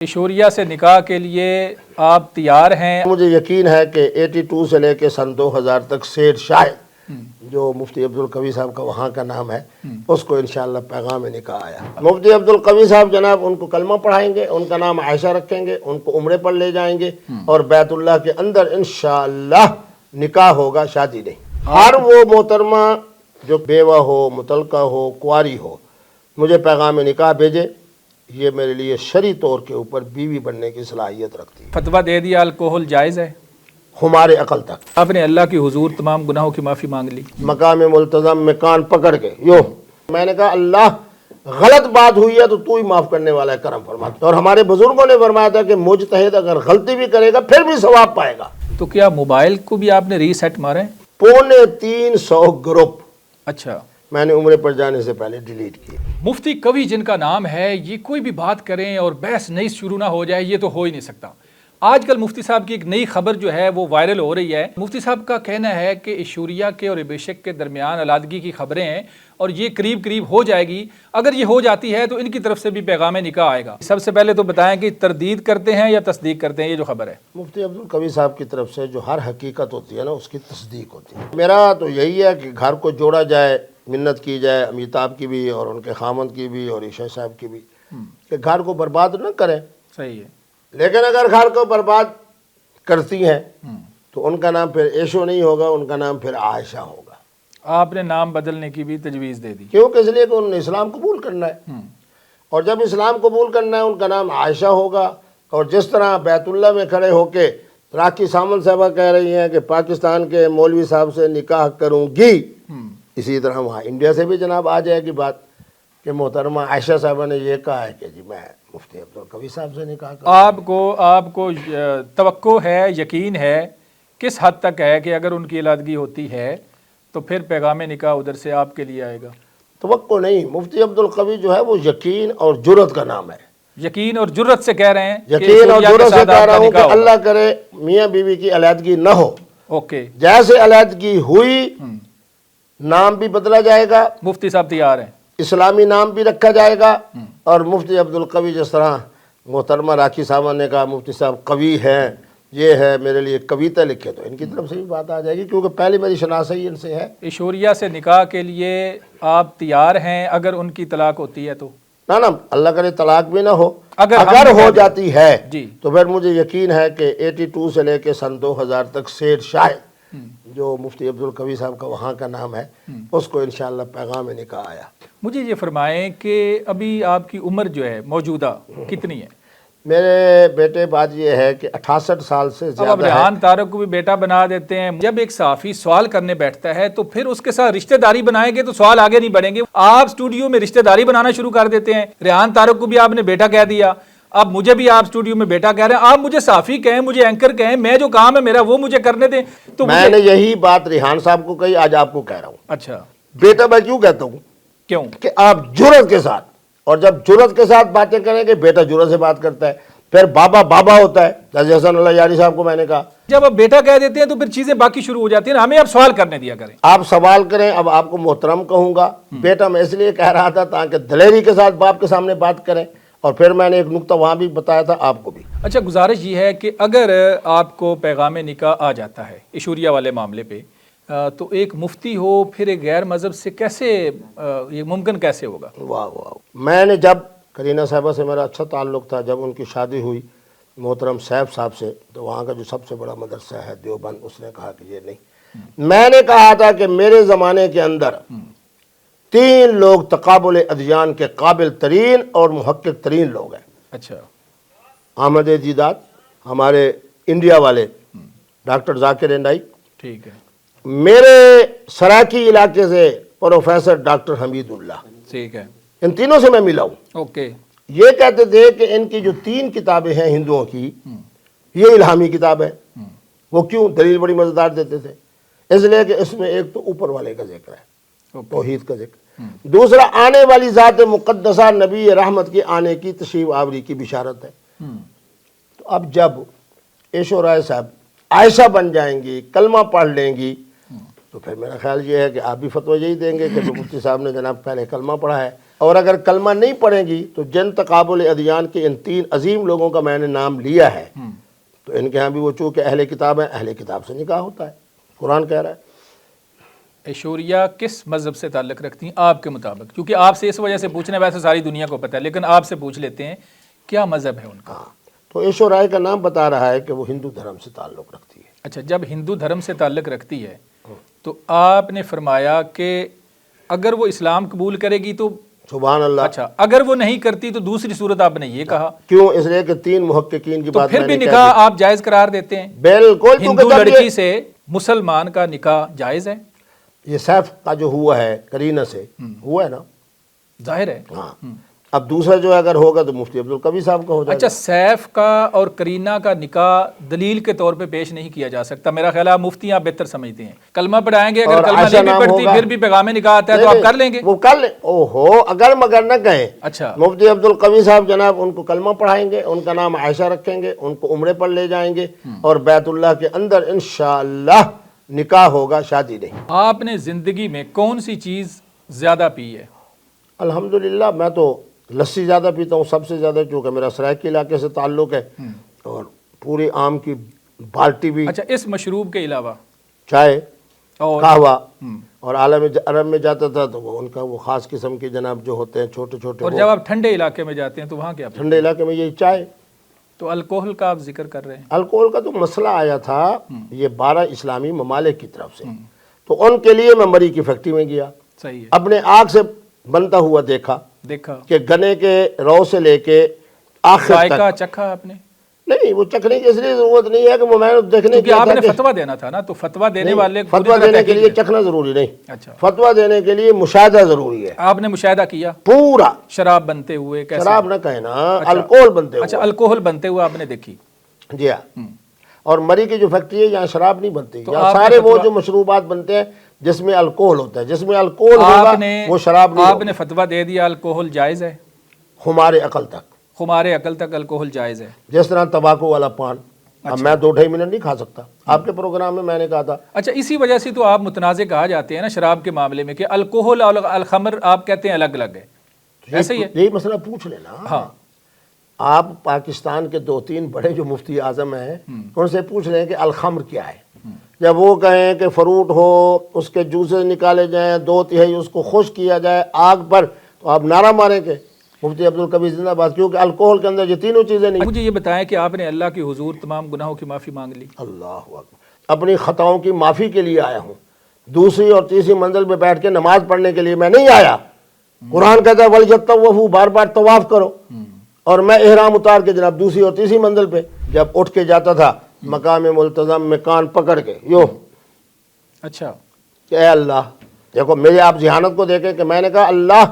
ایشوریا سے نکاح کے لیے آپ تیار ہیں؟ مجھے یقین ہے کہ 82 سے لے کے سن 2000 تک سید شاہد جو مفتی عبدالقوی صاحب کا وہاں کا نام ہے اس کو انشاءاللہ پیغام نکاح آیا۔ مفتی عبدالقوی صاحب جناب ان کو کلمہ پڑھائیں گے، ان کا نام عائشہ رکھیں گے، ان کو عمرے پر لے جائیں گے اور بیت اللہ کے اندر انشاءاللہ نکاح ہوگا، شادی نہیں۔ ہر وہ محترمہ جو بیوہ ہو، مطلقہ ہو، کنواری ہو، مجھے پیغام نکاح بھیجے، یہ میرے لیے شرعی طور کے اوپر بیوی بننے کی صلاحیت رکھتی ہے۔ فتویٰ دے دیا الکوہل جائز ہے؟ ہمارے عقل تک۔ آپ نے اللہ کی حضور تمام گناہوں کی معافی مانگ لی؟ مقام ملتزم میں کان پکڑ کے میں نے کہا اللہ غلط بات ہوئی ہے تو ہی معاف کرنے والا ہے، کرم فرما۔ اور ہمارے بزرگوں نے فرمایا تھا کہ مجتہد اگر غلطی بھی کرے گا پھر بھی ثواب پائے گا۔ تو کیا موبائل کو بھی آپ نے ریسیٹ مارے؟ 350 گروپ اچھا، میں نے عمرے پر جانے سے پہلے ڈیلیٹ کیے۔ مفتی قوی جن کا نام ہے، یہ کوئی بھی بات کریں اور بحث نئی شروع نہ ہو جائے، یہ تو ہو ہی نہیں سکتا۔ آج کل مفتی صاحب کی ایک نئی خبر جو ہے وہ وائرل ہو رہی ہے۔ مفتی صاحب کا کہنا ہے کہ ایشوریا کے اور ابیشک کے درمیان علادگی کی خبریں ہیں اور یہ قریب قریب ہو جائے گی۔ اگر یہ ہو جاتی ہے تو ان کی طرف سے بھی پیغام نکاح آئے گا۔ سب سے پہلے تو بتائیں کہ تردید کرتے ہیں یا تصدیق کرتے ہیں یہ جو خبر ہے؟ مفتی عبدالقوی صاحب کی طرف سے جو ہر حقیقت ہوتی ہے نا اس کی تصدیق ہوتی ہے۔ میرا تو یہی ہے کہ گھر کو جوڑا جائے، منت کی جائے امیتاب کی بھی اور ان کے خامند کی بھی اور عائشہ صاحب کی بھی، کہ گھر کو برباد نہ کریں۔ صحیح ہے، لیکن اگر گھر کو برباد کرتی ہیں تو ان کا نام پھر ایشو نہیں ہوگا، ان کا نام پھر عائشہ ہوگا۔ آپ نے نام بدلنے کی بھی تجویز دے دی؟ کیونکہ اس لیے کہ انہوں نے اسلام قبول کرنا ہے، اور جب اسلام قبول کرنا ہے ان کا نام عائشہ ہوگا۔ اور جس طرح بیت اللہ میں کھڑے ہو کے راکھی سامن صاحبہ کہہ رہی ہیں کہ پاکستان کے مولوی صاحب سے نکاح کروں گی، اسی طرح وہاں انڈیا سے بھی جناب آ جائے گی بات کہ محترمہ عائشہ صاحبہ نے یہ کہا ہے کہ جی میں مفتی عبدالقوی صاحب سے نکاح کروں۔ آپ کو توقع ہے، یقین ہے، کس حد تک ہے کہ اگر ان کی علادگی ہوتی ہے تو پھر پیغام نکاح ادھر سے آپ کے لیے آئے گا؟ توقع نہیں، مفتی عبدالقوی جو ہے وہ یقین اور جرت کا نام ہے۔ یقین اور جرت سے کہہ رہے ہیں؟ یقین اور جرت سے کہہ رہا ہوں کہ اللہ کرے میاں بیوی کی علیحدگی نہ ہو۔ اوکے، جیسے علیحدگی ہوئی نام بھی بدلا جائے گا، مفتی صاحب تیار ہیں، اسلامی نام بھی رکھا جائے گا، اور مفتی عبدالقوی جس طرح محترمہ راکھی صاحبہ نے کہا مفتی صاحب قوی ہیں، یہ ہے میرے لیے کویتا لکھے، تو ان کی طرف سے بھی بات آ جائے گی کیونکہ پہلی میری شناسائی ان سے ہے۔ ایشوریا سے نکاح کے لیے آپ تیار ہیں اگر ان کی طلاق ہوتی ہے تو؟ نا اللہ کرے طلاق بھی نہ ہو، اگر ہو جاتی ہے جی تو پھر مجھے یقین ہے کہ 82 سے لے کے سن 2000 تک سید شاہد جو مفتی عبدالقوی صاحب کا وہاں کا نام ہے اس کو انشاءاللہ پیغام نکاح آیا۔ مجھے یہ فرمائیں کہ ابھی آپ کی عمر جو ہے موجودہ کتنی ہے؟ میرے بیٹے بات یہ ہے کہ 68 سال سے زیادہ اب ریحان طارق کو بھی بیٹا بنا دیتے ہیں۔ جب ایک صحافی سوال کرنے بیٹھتا ہے تو پھر اس کے ساتھ رشتہ داری بنائیں گے تو سوال آگے نہیں بڑھیں گے۔ آپ سٹوڈیو میں رشتہ داری بنانا شروع کر دیتے ہیں۔ ریحان طارق کو بھی آپ نے بیٹا کہہ دیا، اب مجھے بھی آپ سٹوڈیو میں بیٹا کہہ رہے ہیں۔ آپ مجھے صحافی کہیں، مجھے اینکر کہیں، میں جو کام ہے میرا وہ مجھے کرنے دیں۔ تو میں نے یہی بات ریحان صاحب کو کہی، آج آپ کو کہہ رہا ہوں۔ اچھا، بیٹا میں کیوں کہتا ہوں؟ کیوں؟ کہ آپ جرت کے ساتھ، اور جب جرت کے ساتھ باتیں کریں گے بیٹا جرت سے بات کرتا ہے، پھر بابا بابا ہوتا ہے۔ جیسے حسن اللہ یاری صاحب کو میں نے کہا جب آپ بیٹا کہہ دیتے ہیں تو پھر چیزیں باقی شروع ہو جاتی ہیں، ہمیں اب سوال کرنے دیا کریں۔ آپ سوال کریں، اب آپ کو محترم کہوں گا۔ بیٹا میں اس لیے کہہ رہا تھا تاکہ دلیری کے ساتھ باپ کے سامنے بات کریں، اور پھر میں نے ایک نقطہ وہاں بھی بتایا تھا آپ کو بھی۔ اچھا، گزارش یہ ہے کہ اگر آپ کو پیغام نکاح آ جاتا ہے ایشوریا والے معاملے پہ، تو ایک مفتی ہو پھر ایک غیر مذہب سے کیسے یہ ممکن کیسے ہوگا؟ واہ واہ، میں نے جب کرینہ صاحبہ سے میرا اچھا تعلق تھا، جب ان کی شادی ہوئی محترم سیف صاحب سے، تو وہاں کا جو سب سے بڑا مدرسہ ہے دیوبند، اس نے کہا کہ یہ نہیں۔ میں نے کہا تھا کہ میرے زمانے کے اندر 3 لوگ تقابل ادیان کے قابل ترین اور محقق ترین لوگ ہیں۔ اچھا، احمد دیدات، ہمارے انڈیا والے ڈاکٹر ذاکر انڈائی، ٹھیک ہے، میرے سراکی علاقے سے پروفیسر ڈاکٹر حمید اللہ، ٹھیک ہے، ان تینوں سے میں ملا ہوں۔ اوکے، یہ کہتے تھے کہ ان کی جو 3 کتابیں ہیں ہندوؤں کی، یہ الہامی کتاب ہے۔ وہ کیوں؟ دلیل بڑی مزیدار دیتے تھے، اس لیے کہ اس میں ایک تو اوپر والے کا ذکر ہے، توحید کا ذکر، دوسرا آنے والی ذات مقدسہ نبی رحمت کی آنے کی تشریف آوری کی بشارت ہے۔ تو اب جب ایشو رائے صاحب عائشہ بن جائیں گی، کلمہ پڑھ لیں گی، تو پھر میرا خیال یہ ہے کہ آپ بھی فتویٰ یہی دیں گے کہ جو مفتی صاحب نے جناب پہلے کلمہ پڑھا ہے اور اگر کلمہ نہیں پڑھیں گی تو جن تقابل ادیان کے ان 3 عظیم لوگوں کا میں نے نام لیا ہے تو ان کے ہاں بھی وہ چونکہ اہل کتاب ہیں، اہل کتاب سے نکاح ہوتا ہے، قرآن کہہ رہا ہے۔ ایشوریا کس مذہب سے تعلق رکھتی ہیں آپ کے مطابق؟ کیونکہ آپ سے اس وجہ سے پوچھنا ہے، ویسے ساری دنیا کو پتہ ہے، لیکن آپ سے پوچھ لیتے ہیں کیا مذہب ہے ان کا؟ ہاں، تو ایشورائے کا نام بتا رہا ہے کہ وہ ہندو دھرم سے تعلق رکھتی ہے۔ اچھا، جب ہندو دھرم سے تعلق رکھتی ہے تو آپ نے فرمایا کہ اگر وہ اسلام قبول کرے گی تو سبحان اللہ۔ اچھا، اگر وہ نہیں کرتی تو دوسری صورت آپ نے یہ کہا، کیوں؟ اس لیے کہ 3 محققین کی تو بات پھر میں بھی نے کہہ نکاح دی۔ آپ جائز قرار دیتے ہیں؟ بالکل، ہندو لڑکی سے مسلمان کا نکاح جائز ہے؟ یہ سیف کا جو ہوا ہے کرینہ سے ہوا ہے نا، ظاہر ہے۔ ہاں۔ اب دوسرا جو اگر ہوگا تو مفتی عبدالقوی صاحب کا ہو جائے اچھا، گا۔ سیف کا اور کرینہ کا نکاح دلیل کے طور پہ پیش نہیں کیا جا سکتا، میرا خیال ہے آپ مفتی آپ بہتر سمجھتے ہیں۔ کلمہ پڑھائیں گے، اگر اور کلمہ عائشہ نہیں بھی نام پڑھتی ہوگا، پھر بھی پیغام نکاح آتا ہے تو آپ کر لیں گے؟ وہ کر لیں۔ اوہو، اگر مگر نہ کہیں۔ اچھا، مفتی عبدالقوی صاحب جناب ان کو کلمہ پڑھائیں گے، ان کا نام عائشہ رکھیں گے، ان کو عمرے پر لے جائیں گے اور بیت اللہ کے اندر انشاءاللہ نکاح ہوگا، شادی نہیں۔ آپ نے زندگی میں کون سی چیز زیادہ پی ہے؟ الحمدللہ میں تو لسی زیادہ پیتا ہوں، سب سے زیادہ، چونکہ میرا سرائکی علاقے سے تعلق ہے، اور پوری آم کی بالٹی بھی، اچھا، اس مشروب کے علاوہ چائے، اور قہوہ، اور عالم عرب میں جاتا تھا تو وہ ان کا وہ خاص قسم کے جناب جو ہوتے ہیں چھوٹے چھوٹے، اور جب آپ ٹھنڈے علاقے میں جاتے ہیں تو وہاں کیا پیتے ہیں؟ ٹھنڈے علاقے میں یہی چائے۔ تو الکوہل کا آپ ذکر کر رہے ہیں، الکوہل کا تو مسئلہ آیا تھا یہ 12 اسلامی ممالک کی طرف سے، تو ان کے لیے میں مری کی فیکٹری میں گیا، صحیح ہے، اپنے آنکھ سے بنتا ہوا دیکھا دیکھا، کہ گنے کے رو سے لے کے آخر ذائقہ تک، چکھا آپ نے؟ نہیں وہ چکھنے کی اس لیے ضرورت نہیں ہے کہ وہ میں نے دیکھنے کیونکہ کیا آپ تھا نے کہ فتویٰ دینا تھا نا، تو فتویٰ دینے والے پوری فتویٰ طرح دینے کے تحقیق لیے ہے۔ چکھنا ضروری نہیں، اچھا، فتویٰ دینے کے لیے مشاہدہ ضروری ہے۔ آپ نے مشاہدہ کیا پورا شراب بنتے ہوئے؟ کیسے؟ شراب نہ کہیں نا، الکوہل بنتے اچھا، ہوئے، الکوہل بنتے ہوئے آپ نے دیکھی؟ جی ہاں۔ اور مری کی جو فیکٹری ہے یہاں شراب نہیں بنتی، تو یہاں آپ نے سارے وہ فتویٰ- جو مشروبات بنتے ہیں جس میں الکوہل ہوتا ہے، جس میں الکوہل ہوگا آپ نے وہ شراب نہیں آپ ہوگی۔ نے فتویٰ دے دیا الکوہل جائز ہے؟ ہمارے عقل تک، ہمارے عقل تک الکوہل جائز ہے؟ جس طرح تمباکو والا پان، اب میں 2-2.5 منٹ نہیں کھا سکتا، آپ کے پروگرام میں نے کہا تھا۔ اچھا، اسی وجہ سے تو آپ متنازع کہا جاتے ہیں نا شراب کے معاملے میں، کہ الکوہل اور الخمر آپ کہتے ہیں الگ الگ ہے، ایسے ہی ہے؟ یہی مسئلہ پوچھ لینا۔ ہاں، آپ پاکستان کے 2-3 بڑے جو مفتی اعظم ہیں ان سے پوچھ لیں کہ الخمر کیا ہے، جب وہ کہیں کہ فروٹ ہو، اس کے جوسز نکالے جائیں، 2/3 اس کو خشک کیا جائے آگ پر، تو آپ نعرہ ماریں کہ مفتی عبدالقوی زندہ باد، کیونکہ الکوہل کے اندر یہ تینوں چیزیں نہیں۔ مجھے یہ بتائیں کہ آپ نے اللہ کی حضور تمام گناہوں کی معافی مانگ لی؟ اللہ اکبر، اپنی خطاؤں کی معافی کے لیے آیا ہوں، دوسری اور تیسری منزل پہ بیٹھ کے نماز پڑھنے کے لیے میں نہیں آیا۔ قرآن کہتا ہے وَلْيَطَّوَّفُوا، بار بار طواف کرو، اور میں احرام اتار کے جناب دوسری اور تیسری منزل پہ جب اٹھ کے جاتا تھا مقام ملتزم میں کان پکڑ کے یوں اچھا، کہ اے اللہ، دیکھو میرے آپ ذہانت کو دیکھیں کہ میں نے کہا اللہ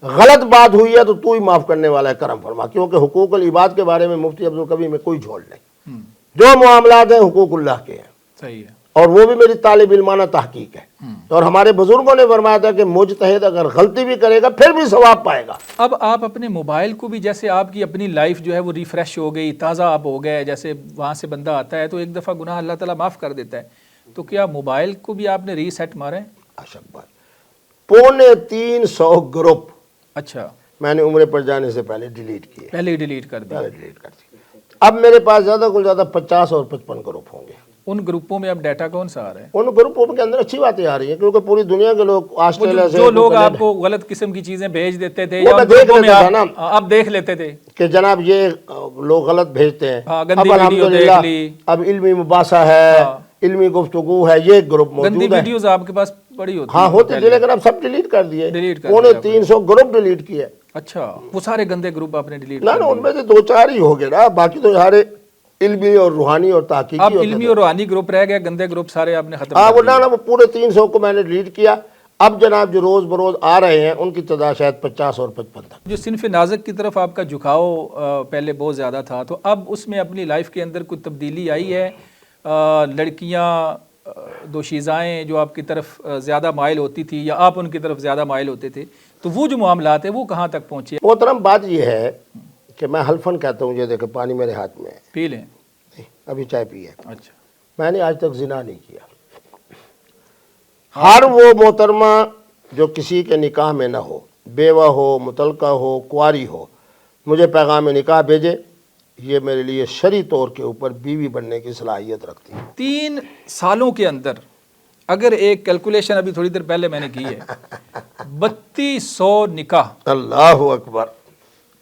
غلط بات ہوئی ہے تو ہی معاف کرنے والا ہے، کرم فرما، کیونکہ حقوق العباد کے بارے میں مفتی عبدالقوی میں کوئی جھول نہیں، جو معاملات ہیں حقوق اللہ کے ہیں، صحیح ہے، اور وہ بھی میری طالب علمانہ تحقیق ہے، اور ہمارے بزرگوں نے فرمایا تھا کہ مجتہد اگر غلطی بھی کرے گا پھر بھی ثواب پائے گا۔ اب آپ اپنے موبائل کو بھی، جیسے آپ کی اپنی لائف جو ہے وہ ریفریش ہو گئی، تازہ آپ ہو گئے، جیسے وہاں سے بندہ آتا ہے تو ایک دفعہ گناہ اللہ تعالیٰ معاف کر دیتا ہے، تو کیا موبائل کو بھی آپ نے ری سیٹ مارا ہے؟ اشک بھائی، 350 گروپ اچھا، میں نے عمرے پر جانے سے پہلے ڈیلیٹ کیے، پہلے ہی ڈیلیٹ کر دیا؟ ڈیلیٹ کر دیے۔ اب میرے پاس زیادہ کو زیادہ 50 اور 55 گروپ ہوں گے۔ ان گروپوں میں اب ڈیٹا کون سا آ رہا ہے؟ ان گروپوں کے اندر اچھی باتیں آ رہی ہیں، کیونکہ پوری دنیا کے لوگ آسٹریلیا سے جو لوگ آپ کو غلط قسم کی چیزیں بھیج دیتے تھے وہ یا میں ان دیکھ گروپوں میں لیتا تھا نا آپ دیکھ لیتے تھے کہ جناب یہ لوگ غلط بھیجتے ہیں، ہاں، اب گندی ویڈیو دیکھ الحمدللہ لی، اب علمی مباحثہ ہے، علمی گفتگو ہے، یہ گروپ گندی موجود ہے۔ ویڈیوز آپ کے پاس پڑی ہوتی ہاں ہیں ہوتی تھی، لیکن اب سب ڈیلیٹ کر دیے، ڈیلیٹ کر 350 گروپ ڈیلیٹ کیے۔ اچھا، وہ سارے گندے گروپ آپ نے ڈیلیٹ نہ کر ان میں سے 2-4 ہی ہو گئے نا، باقی تو سارے علمی اور روحانی اور تحقیقی اب ہوتے علمی تھے۔ اور روحانی گروپ رہ گئے، گندے گروپ سارے آپ نے ختم ہاں کر وہ دیے۔ نہ وہ پورے 300 کو میں نے ڈیلیٹ کیا۔ اب جناب جو روز بروز آ رہے ہیں ان کی تعداد شاید 50 اور 55 تک۔ جو صنف نازک کی طرف آپ کا جھکاؤ پہلے بہت زیادہ تھا، تو اب اس میں اپنی لائف کے اندر کوئی تبدیلی آئی ہے؟ لڑکیاں دوشیزائیں جو آپ کی طرف زیادہ مائل ہوتی تھی یا آپ ان کی طرف زیادہ مائل ہوتے تھے، تو وہ جو معاملات ہیں وہ کہاں تک پہنچے؟ محترم بات یہ ہے کہ میں حلفاً کہتا ہوں، یہ دیکھیں پانی میرے ہاتھ میں ہے، پی لیں۔ ابھی چائے پی ہے، اچھا، میں نے آج تک زنا نہیں کیا۔ ہر وہ محترمہ جو کسی کے نکاح میں نہ ہو، بیوہ ہو, متعلقہ ہو, کواری ہو, مجھے پیغام نکاح بھیجے. یہ میرے لیے شرعی طور کے اوپر بیوی بننے کی صلاحیت رکھتی ہے. 3 سالوں کے اندر اگر ایک کیلکولیشن ابھی تھوڑی دیر پہلے میں نے کی ہے 3200 نکاح. اللہ اکبر.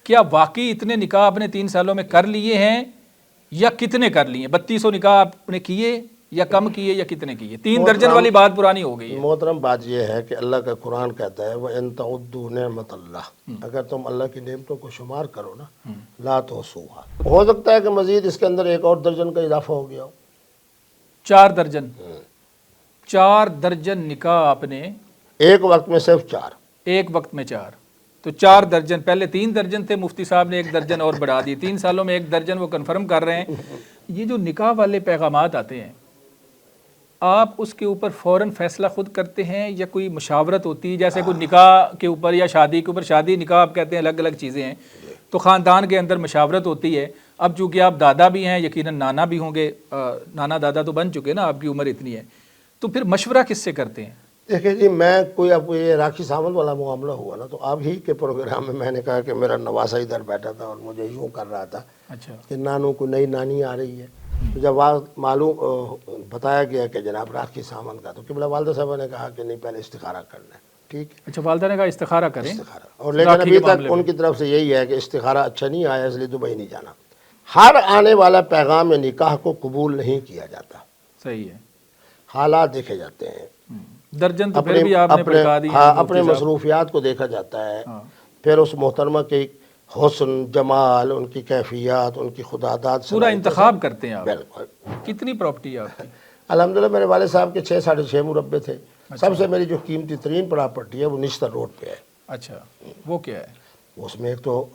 کیا واقعی اتنے نکاح آپ نے 3 سالوں میں کر لیے ہیں یا کتنے کر لیے ہیں؟ 3200 نکاح آپ نے کیے یا کم کیے یا کتنے کیے؟ 3 درجن والی بات پرانی ہو گئی ہے. محترم بات یہ ہے کہ اللہ کا قرآن کہتا ہے وَإِن تَعُدُّوا نِعْمَةَ اللَّهِ, اگر تم اللہ کی نعمتوں کو شمار کرو نا, لا تحصوها. ہو سکتا ہے کہ مزید اس کے اندر ایک اور درجن کا اضافہ ہو گیا ہو. 4 درجن 4 درجن نکاح آپ نے ایک وقت میں صرف 4. ایک وقت میں 4, تو 4 درجن. پہلے 3 درجن تھے, مفتی صاحب نے 1 درجن اور بڑھا دی. 3 سالوں میں 1 درجن وہ کنفرم کر رہے ہیں. یہ جو نکاح والے پیغامات آتے ہیں, آپ اس کے اوپر فوراً فیصلہ خود کرتے ہیں یا کوئی مشاورت ہوتی ہے؟ جیسے کوئی نکاح کے اوپر یا شادی کے اوپر, شادی نکاح آپ کہتے ہیں الگ الگ چیزیں ہیں, تو خاندان کے اندر مشاورت ہوتی ہے. اب چونکہ آپ دادا بھی ہیں, یقیناً نانا بھی ہوں گے, نانا دادا تو بن چکے نا, آپ کی عمر اتنی ہے, تو پھر مشورہ کس سے کرتے ہیں؟ دیکھیں جی, میں کوئی اب یہ راکھی ساونت والا معاملہ ہوا نا, تو آپ ہی کے پروگرام میں نے کہا کہ میرا نواسا ادھر بیٹھا تھا اور مجھے یوں کر رہا تھا اچھا, کہ نانوں کو نئی نانی آ رہی ہے. تو جب معلوم بتایا گیا کہ جناب راکھی ساونت کا, تو قبلہ والدہ صاحبہ نے کہا کہ نہیں, پہلے استخارہ کرنا ہے. ٹھیک ہے, اچھا, والدہ نے کہا استخارہ کریں. استخارہ, اور لیکن ابھی تک ان کی طرف سے یہی ہے کہ استخارہ اچھا نہیں آیا, اس لیے دبئی نہیں جانا. ہر آنے والا پیغام نکاح کو قبول نہیں کیا جاتا. صحیح ہے, حالات دیکھے جاتے ہیں, درجن تو پھر بھی آپ نے بتا دی. اپنے مصروفیات کو دیکھا جاتا ہے, پھر اس محترمہ کے حسن, جمال, ان کی کیفیات, ان کی خداداد, پورا انتخاب کرتے ہیں آپ. بالکل. کتنی پراپرٹی ہے آپ کی؟ الحمدللہ میرے والد صاحب کے 6 ساڑھے 6 مربع تھے. سب سے میری جو قیمتی ترین پراپرٹی ہے وہ نشتر روڈ پہ ہے. اچھا, وہ کیا ہے؟ اس میں ایک تو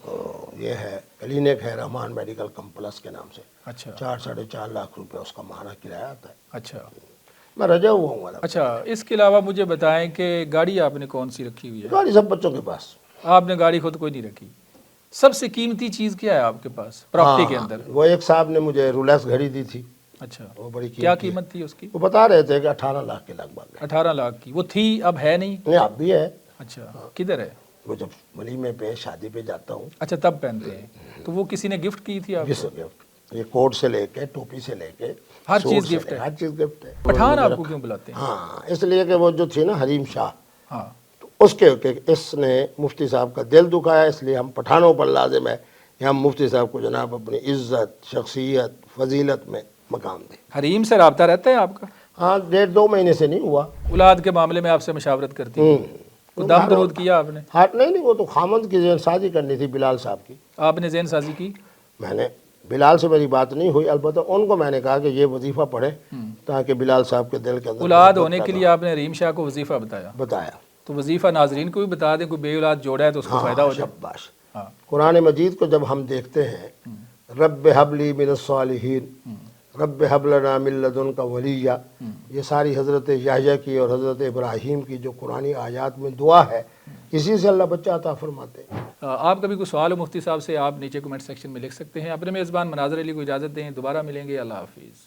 یہ ہے کلینک ہے رحمان میڈیکل کمپلیکس کے نام سے. اچھا, 4 ساڑھے 4 لاکھ روپے اس کا ماہانہ کرایہ آتا ہے. اچھا, میں رجا ہوا ہوں. اچھا, اس کے علاوہ مجھے بتائیں کہ گاڑی آپ نے کون سی رکھی ہوئی ہے؟ گاڑی سب بچوں کے پاس. آپ نے گاڑی خود کوئی نہیں رکھی. سب سے قیمتی چیز کیا ہے آپ کے پاس پراپرٹی کے اندر؟ وہ ایک صاحب نے مجھے رولیکس گھڑی دی تھی. اچھا, وہ بڑی کیا قیمت تھی اس کی؟ وہ بتا رہے تھے کہ 18 لاکھ کے لگ بھگ. 18 لاکھ کی وہ تھی, اب ہے نہیں؟ نہیں, اب بھی ہے. اچھا, کدھر ہے وہ؟ جب ولیمے پہ شادی پہ جاتا ہوں. اچھا, تب پہنتے ہیں. تو وہ کسی نے گفٹ کی تھی آپ کو؟ یہ کوٹ سے لے کے ٹوپی سے لے کے ہر چیز گفٹ ہے. ہر چیز گفٹ ہے. پٹھان آپ کو کیوں بلاتے ہیں؟ ہاں, اس لیے کہ وہ جو تھی نا حریم شاہ, ہاں, اس کے اس نے مفتی صاحب کا دل دکھایا, اس لیے ہم پٹھانوں پر لازم ہے کہ ہم مفتی صاحب کو جناب اپنی عزت, شخصیت, فضیلت میں مقام دیں. حریم سے رابطہ رہتا ہے آپ کا؟ ہاں, 1.5-2 مہینے سے نہیں ہوا. اولاد کے معاملے میں آپ سے مشاورت کرتی ہیں؟ کوئی دم درود کیا آپ نے؟ ہاں, نہیں, وہ تو خامند کی ذہن سازی کرنی تھی بلال صاحب کی. آپ نے ذہن سازی کی؟ میں نے, بلال سے میری بات نہیں ہوئی, البتہ ان کو میں نے کہا کہ یہ وظیفہ پڑھے تاکہ بلال صاحب کے دل کے اندر اولاد ہونے کے لیے آپ نے حریم شاہ کو وظیفہ بتایا. تو وظیفہ ناظرین کو بھی بتا دیں, کوئی بے اولاد جوڑا ہے تو اس کو فائدہ ہو جائے. شاباش. ہاں, قرآن مجید کو جب ہم دیکھتے ہیں, رب حب لی من الصالحین, رب حب لنا من لدنک ولیہ, یہ ساری حضرت یحییٰ کی اور حضرت ابراہیم کی جو قرآنی آیات میں دعا ہے, اسی سے اللہ بچہ عطا فرماتے ہیں. آپ کا بھی کوئی سوال ہو مفتی صاحب سے, آپ نیچے کمنٹ سیکشن میں لکھ سکتے ہیں. اپنے میزبان مناظر علی کو اجازت دیں, دوبارہ ملیں گے. اللہ حافظ.